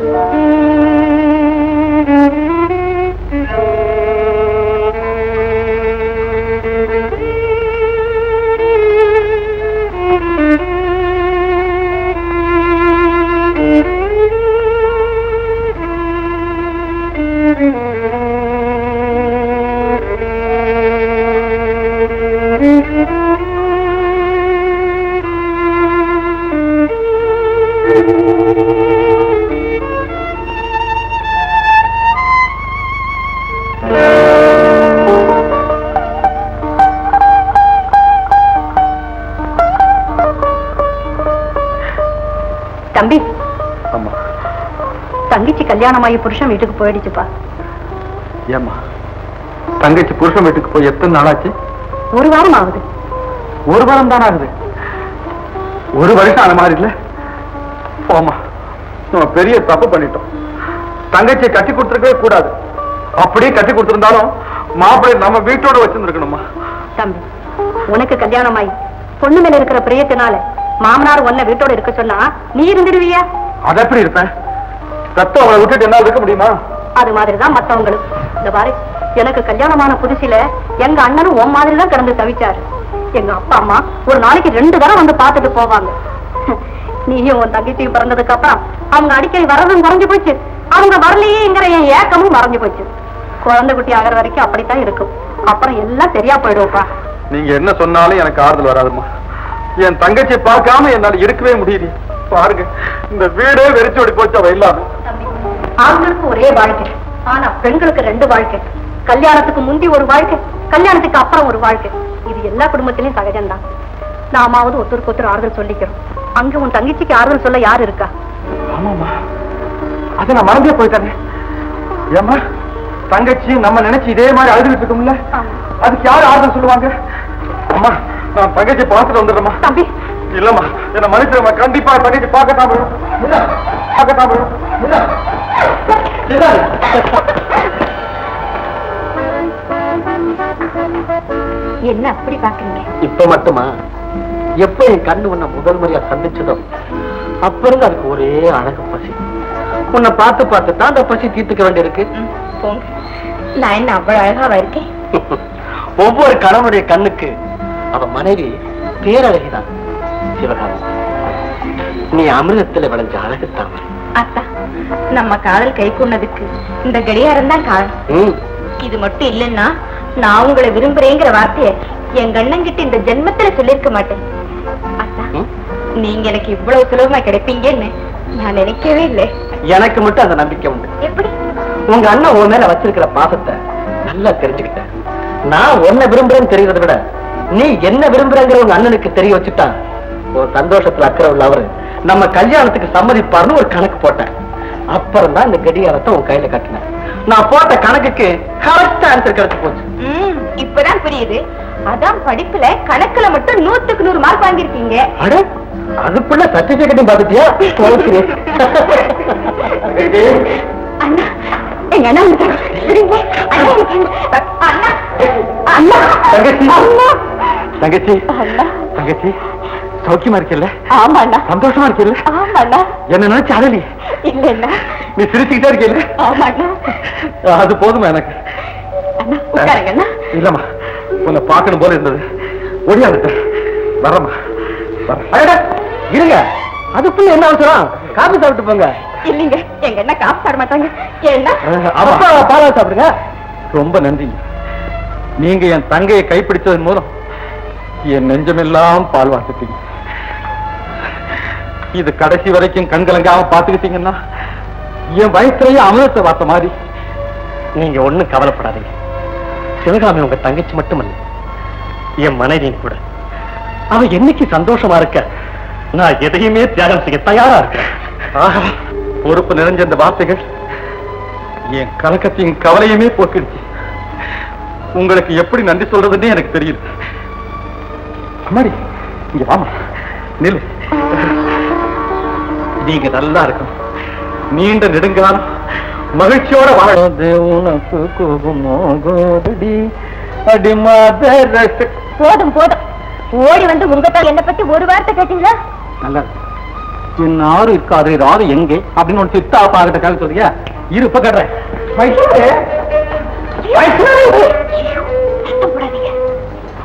தம்பி, தங்கச்சி கல்யாணமாயி புருஷன் வீட்டுக்கு போயிடுச்சுப்பா. ஏம்மா, தங்கச்சி புருஷன் வீட்டுக்கு போய் எத்தனை நாளாச்சு? ஒரு வாரம் ஆகுது. ஒரு வாரம் தானே ஆகுது? ஒரு வருஷம் ஆன மாதிரி இல்ல? போமா, நம்ம பெரிய தப்பு பண்ணிட்டோம். தங்கச்சியை கட்டி கொடுத்துருக்கவே கூடாது. அப்படியே கட்டி கொடுத்திருந்தாலும் மாப்பிள்ளை நம்ம வீட்டோட வச்சிருந்துருக்கணுமா? தம்பி, உனக்கு கல்யாணமாயி பொண்ணு மேல இருக்கிற பிரியத்தினால மாமனார் உன்னை வீட்டோட இருக்க சொன்னா நீ இருந்துடுவியா? அது எப்படி இருப்பேன்? தத்துவம் அவளை விட்டுட்டு என்னால இருக்க முடியுமா? அது மாதிரிதான் மத்தவங்களும். இந்த பாரு, எனக்கு கல்யாணமான புதுசில எங்க அண்ணனும் உன் மாதிரி தான் கிடந்து தவிச்சாரு. எங்க அப்பா அம்மா ஒரு நாளைக்கு 2 தடவை வந்து பார்த்துட்டு போவாங்க. நீயும் உன் தங்கச்சியும் பிறந்ததுக்கு அப்புறம் அவங்க அடிக்கடி வரதும் குறைஞ்சு போச்சு. அவங்க வரலையேங்கிற என் ஏக்கமும் மறைஞ்சு போச்சு. குழந்தை குட்டி ஆகிற வரைக்கும் அப்படித்தான் இருக்கும். அப்புறம் எல்லாம் சரியா போயிடுவோப்பா. நீங்க என்ன சொன்னாலும் எனக்கு ஆறுதல் வராதுமா. என் தங்கச்சியை பார்க்காம என்னால இருக்கவே முடியுது. பாருங்க, இந்த வீடே வெறிச்சோடி போச்சு அவ இல்லாம. ஆண்களுக்கு ஒரே வாழ்க்கை, ஆனா பெண்களுக்கு 2 வாழ்க்கை. கல்யாணத்துக்கு முந்தி ஒரு வாழ்க்கை, கல்யாணத்துக்கு அப்புறம் ஒரு வாழ்க்கை. இது எல்லா குடும்பத்திலையும் சகஜம்தான். நாமாவது ஒருத்தருக்கு ஒருத்தர் ஆறுதல் சொல்லிக்கிறோம். அங்க உன் தங்கச்சிக்கு ஆறுதல் சொல்ல யாரு இருக்கா? ஆமாமா, அதை நான் மறந்தே போயிட்டேன். ஏமா, தங்கச்சி நம்ம நினைச்சு இதே மாதிரி அழுதுகிட்டு இருக்கோம்ல, அதுக்கு யாரு ஆறுதல் சொல்லுவாங்க? அம்மா, நான் தங்கச்சி பார்த்துட்டு வந்துடுறேம்மா. தம்பி, இல்லம்மா, என்ன மன்னிச்சிருமா. கண்டிப்பா தங்கச்சி பார்க்கத்தான் என்ன அப்படி பாக்குறீங்க? இப்ப மட்டுமா? எப்ப என் கண்ணு உன்னை முதல் முறையா சந்திச்சதோ அப்ப இருந்து அதுக்கு ஒரே அழகு பசி. உன்னை பார்த்து பார்த்து தான் அந்த பசி தீர்த்துக்க வேண்டியிருக்கு. நான் என்ன அவ்வளவு அழகாவா இருக்கேன்? ஒவ்வொரு கணவனுடைய கண்ணுக்கு அவ மனைவி பேரழகிதான். சிவகாமி, நீ அமிர்தத்துல விளைஞ்ச அழகுத்தான். அத்தா, நம்ம காதல் கை கொண்டதுக்கு இந்த கடியாரம் தான் காரணம். இது மட்டும் இல்லைன்னா நான் உங்களை விரும்புறேங்கிற வார்த்தையை என் கண்ணங்கிட்ட இந்த ஜென்மத்துல சொல்லிருக்க மாட்டேன். அத்தா, நீங்க எனக்கு இவ்வளவு சுலபமா கிடைப்பீங்கன்னு நான் நினைக்கவே இல்லை. எனக்கு மட்டும் அந்த நம்பிக்கை உண்டு. எப்படி? உங்க அண்ணன் உன் மேல வச்சிருக்கிற பாசத்தை நல்லா தெரிஞ்சுக்கிட்டேன். நான் உன்னை விரும்புறேன்னு தெரியறதை விட நீ என்ன விரும்புறங்கிற உங்க அண்ணனுக்கு தெரிய வச்சுட்டான். ஒரு சந்தோஷத்துல அக்கறை உள்ள அவரு நம்ம கல்யாணத்துக்கு சம்மதிப்பாருன்னு ஒரு கணக்கு போட்டேன். அப்புறம் தான் இந்த கடியாரத்தை உன் கையில கட்டினேன். நான் போட்ட கணக்குக்கு கரெக்டா ஆன்சர் கிடைச்சு போச்சு. இப்பதான் புரியுது. அதான் படிப்புல கணக்குல மட்டும் 100க்கு 100 மார்க் வாங்கிருக்கீங்க. அட, அதுக்குள்ள சர்டிபிகேட்டும் பாத்துட்டியா? அண்ணா, எங்க அண்ணா தங்கச்சி, தங்கச்சி, தங்கச்சி, சௌக்கியமா இருக்கல? ஆமாண்ணா. சந்தோஷமா இருக்கல? ஆமாண்ணா. என்ன நினைச்சு அழலி? இல்லண்ணா. நீ சிரிச்சுக்கிட்டே இருக்கல? ஆமாண்ணா. அது போதுமா எனக்கு? அண்ணா, உட்காருங்கண்ணா. இல்லம்மா, உன்னை பார்க்கணும் போல இருந்தது. ஒடியாந்துட்டேன். வரமா, இருங்க. அதுக்குள்ள என்ன அவசரம்? காபி சாப்பிட்டு போங்க. இல்லைங்க, எங்க என்ன காசு சாப்பிட மாட்டாங்க. ஏன்னா பாலா சாப்பிடுங்க. ரொம்ப நன்றி. நீங்க என் தங்கையை கைப்பிடிச்சதன் மூலம் என் நெஞ்சமெல்லாம் பால் வாசிட்டீங்க. இது கடைசி வரைக்கும் கண்கலங்காம பாத்துக்கிட்டீங்கன்னா என் வயசுலயே அமிர்தத்தை வார்த்த மாதிரி. நீங்க ஒண்ணும் கவலைப்படாதீங்க. சிவகாமி உங்க தங்கச்சி மட்டுமல்ல, என் மனைவியும் கூட. அவ என்னைக்கு சந்தோஷமா இருக்க நான் எதையுமே தியாகம் செய்ய தயாரா இருக்கேன். ஆஹா, பொறுப்பு நிறைஞ்ச இந்த வார்த்தைகள் என் கலக்கத்தையும் கவலையுமே போக்கிடுச்சு. உங்களுக்கு எப்படி நன்றி சொல்றதுன்னே எனக்கு தெரியல. அம்மாடி, இங்க வாமா, நில்லு. நீங்க நல்லா இருக்கணும். நீண்ட நெடுங்காலம் மகிழ்ச்சியோட வாழது. உனக்கு போதும் போதும். ஓடி வந்து உங்கத்தால் என்ன பத்தி ஒரு வார்த்தை கேட்டீங்களா? நல்லா இன்னாரு இருக்காது ராது எங்கே அப்படின்னு ஒன்று சித்தா பாக்கிட்ட கேள்வி சொல்றியா? இருப்ப கேடுறேன்.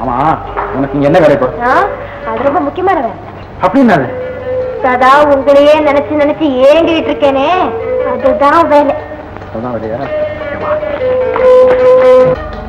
ஆமா, உனக்கு இங்க என்ன வேலை இப்போ? அது ரொம்ப முக்கியமான வேலை. அப்படின்னா சதா உங்களையே நினைச்சு நினைச்சு ஏங்கிட்டு இருக்கேனே, அதுதான் வேலை. அதான் வேலையா?